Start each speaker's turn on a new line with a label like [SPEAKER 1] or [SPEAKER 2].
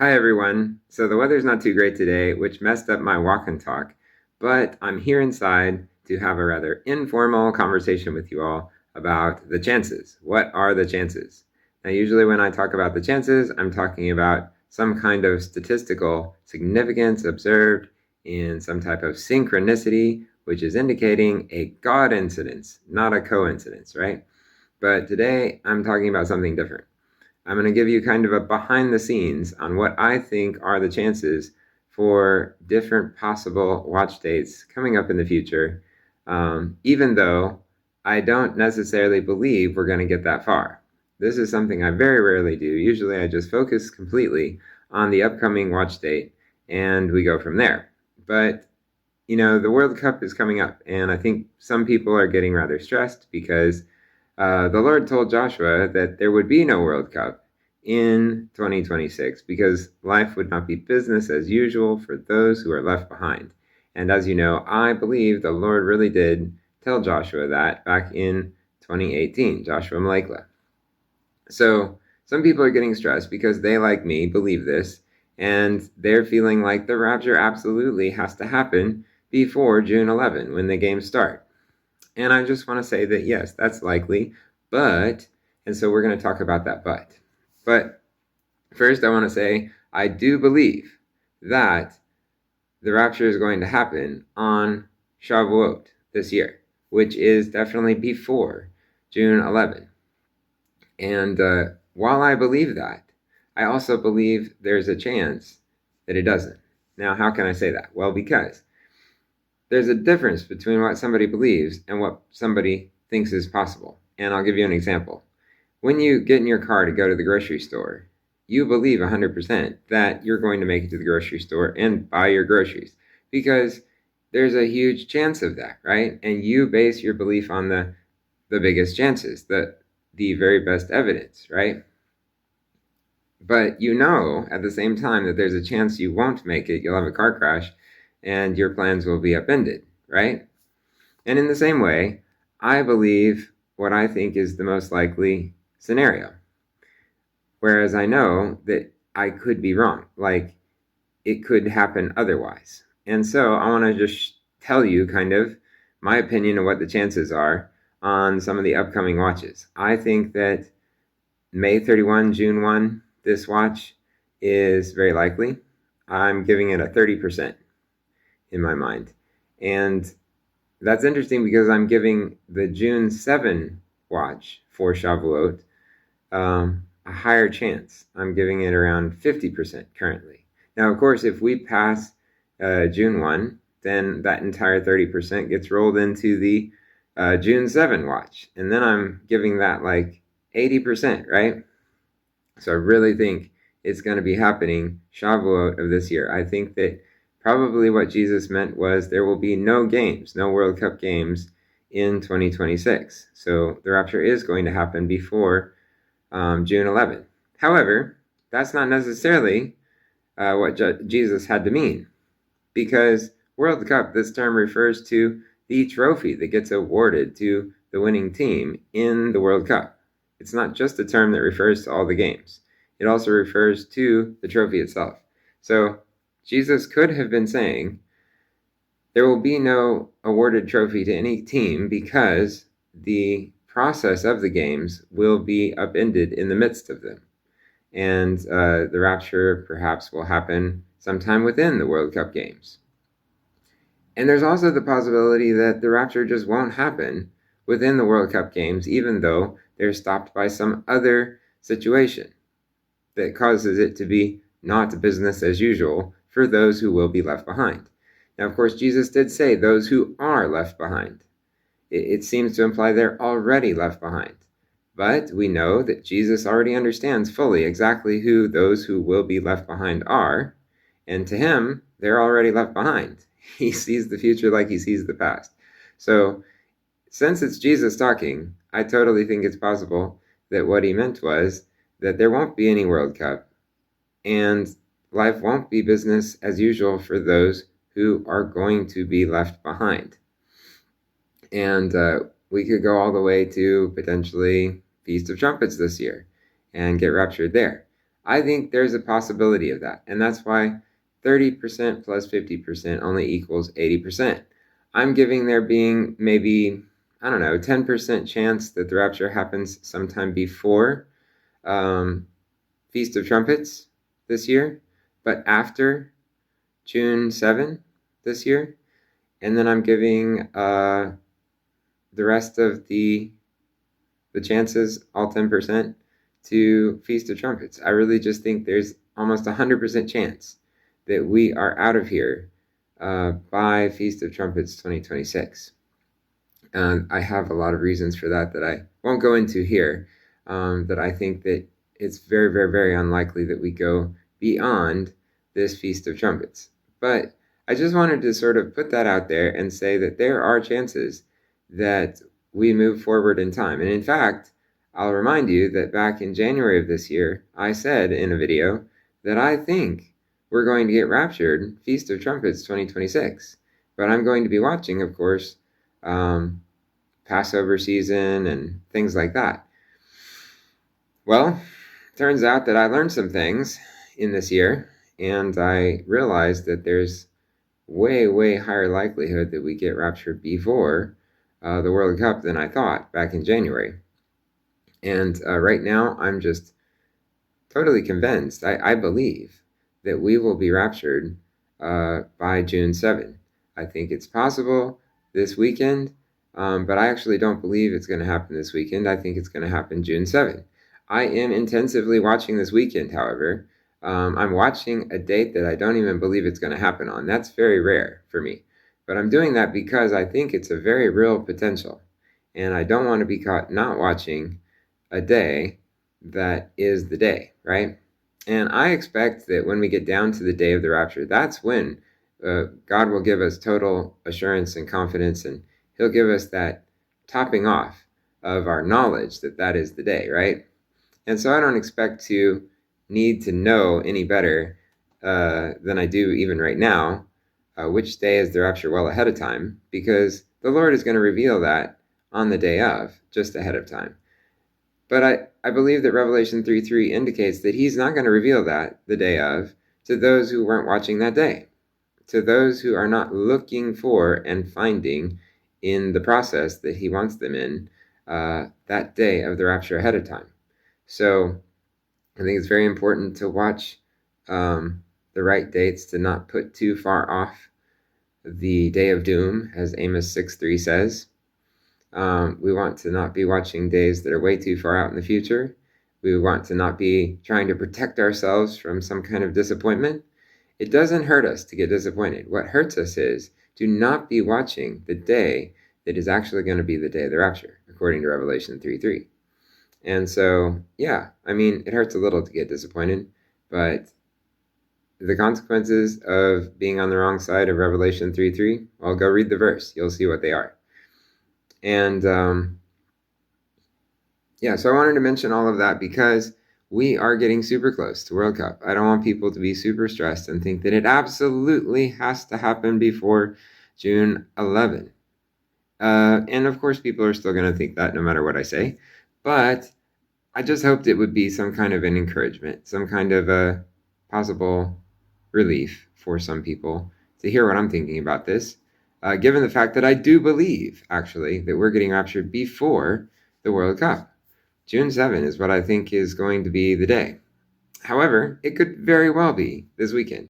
[SPEAKER 1] Hi everyone. So the weather's not too great today, which messed up my walk and talk, but I'm here inside to have a rather informal conversation with you all about the chances. What are the chances? Now, usually when I talk about the chances, I'm talking about some kind of statistical significance observed in some type of synchronicity, which is indicating a God incidence, not a coincidence, right? But today I'm talking about something different. I'm going to give you kind of a behind the scenes on what I think are the chances for different possible watch dates coming up in the future, even though I don't necessarily believe we're going to get that far. This is something I very rarely do. Usually I just focus completely on the upcoming watch date and we go from there. But the World Cup is coming up, and I think some people are getting rather stressed because the Lord told Joshua that there would be no World Cup in 2026 because life would not be business as usual for those who are left behind. And as you know, I believe the Lord really did tell Joshua that back in 2018, Joshua Mhlakela. So some people are getting stressed because they, like me, believe this, and they're feeling like the rapture absolutely has to happen before June 11 when the games start. And I just want to say that yes, that's likely, and so we're going to talk about that but. But first, I want to say I do believe that the rapture is going to happen on Shavuot this year, which is definitely before June 11. And while I believe that, I also believe there's a chance that it doesn't. Now, how can I say that? Well, because there's a difference between what somebody believes and what somebody thinks is possible. And I'll give you an example. When you get in your car to go to the grocery store, you believe 100% that you're going to make it to the grocery store and buy your groceries because there's a huge chance of that, right? And you base your belief on the biggest chances, the very best evidence, right? But you know at the same time that there's a chance you won't make it, you'll have a car crash, and your plans will be upended, right? And in the same way, I believe what I think is the most likely scenario. Whereas I know that I could be wrong, like it could happen otherwise. And so I want to just tell you kind of my opinion of what the chances are on some of the upcoming watches. I think that May 31, June 1, this watch is very likely. I'm giving it a 30% in my mind. And that's interesting because I'm giving the June 7 watch for Shavuot a higher chance. I'm giving it around 50% currently. Now, of course, if we pass June 1, then that entire 30% gets rolled into the June 7 watch. And then I'm giving that like 80%, right? So I really think it's going to be happening Shavuot of this year. I think that probably what Jesus meant was there will be no games, no World Cup games in 2026. So the rapture is going to happen before June 11th. However, that's not necessarily what Jesus had to mean, because World Cup, this term refers to the trophy that gets awarded to the winning team in the World Cup. It's not just a term that refers to all the games. It also refers to the trophy itself. So Jesus could have been saying, there will be no awarded trophy to any team because the process of the games will be upended in the midst of them. And the rapture perhaps will happen sometime within the World Cup games. And there's also the possibility that the rapture just won't happen within the World Cup games, even though they're stopped by some other situation that causes it to be not business as usual for those who will be left behind. Now, of course, Jesus did say those who are left behind. It seems to imply they're already left behind. But we know that Jesus already understands fully exactly who those who will be left behind are, and to him, they're already left behind. He sees the future like he sees the past. So, since it's Jesus talking, I totally think it's possible that what he meant was that there won't be any World Cup, and life won't be business as usual for those who are going to be left behind. And we could go all the way to potentially Feast of Trumpets this year and get raptured there. I think there's a possibility of that, and that's why 30% plus 50% only equals 80%. I'm giving there being maybe, I don't know, 10% chance that the rapture happens sometime before Feast of Trumpets this year, but after June 7 this year. And then I'm giving the rest of the chances, all 10%, to Feast of Trumpets. I really just think there's almost 100% chance that we are out of here by Feast of Trumpets 2026. I have a lot of reasons for that I won't go into here, that I think that it's very, very, very unlikely that we go beyond this Feast of Trumpets. But I just wanted to sort of put that out there and say that there are chances that we move forward in time. And in fact, I'll remind you that back in January of this year, I said in a video that I think we're going to get raptured Feast of Trumpets 2026. But I'm going to be watching, of course, Passover season and things like that. Well, turns out that I learned some things in this year, and I realized that there's way, way higher likelihood that we get raptured before the World Cup than I thought back in January. And right now, I'm just totally convinced. I believe that we will be raptured by June 7. I think it's possible this weekend, but I actually don't believe it's going to happen this weekend. I think it's going to happen June 7. I am intensively watching this weekend, however. I'm watching a date that I don't even believe it's going to happen on. That's very rare for me. But I'm doing that because I think it's a very real potential. And I don't want to be caught not watching a day that is the day, right? And I expect that when we get down to the day of the rapture, that's when God will give us total assurance and confidence, and he'll give us that topping off of our knowledge that that is the day, right? And so I don't expect to need to know any better than I do even right now which day is the rapture well ahead of time, because the Lord is going to reveal that on the day of, just ahead of time. But I believe that Revelation 3:3 indicates that he's not going to reveal that the day of to those who weren't watching that day, to those who are not looking for and finding in the process that he wants them in that day of the rapture ahead of time. So I think it's very important to watch the right dates, to not put too far off the day of doom, as Amos 6:3 says. We want to not be watching days that are way too far out in the future. We want to not be trying to protect ourselves from some kind of disappointment. It doesn't hurt us to get disappointed. What hurts us is to not be watching the day that is actually going to be the day of the rapture, according to Revelation 3:3. And so, yeah, I mean, it hurts a little to get disappointed, but the consequences of being on the wrong side of Revelation 3:3, well, go read the verse. You'll see what they are. And yeah, so I wanted to mention all of that because we are getting super close to World Cup. I don't want people to be super stressed and think that it absolutely has to happen before June 11. And of course, people are still going to think that no matter what I say. But I just hoped it would be some kind of an encouragement, some kind of a possible relief for some people to hear what I'm thinking about this. Given the fact that I do believe, actually, that we're getting raptured before the World Cup. June 7 is what I think is going to be the day. However, it could very well be this weekend.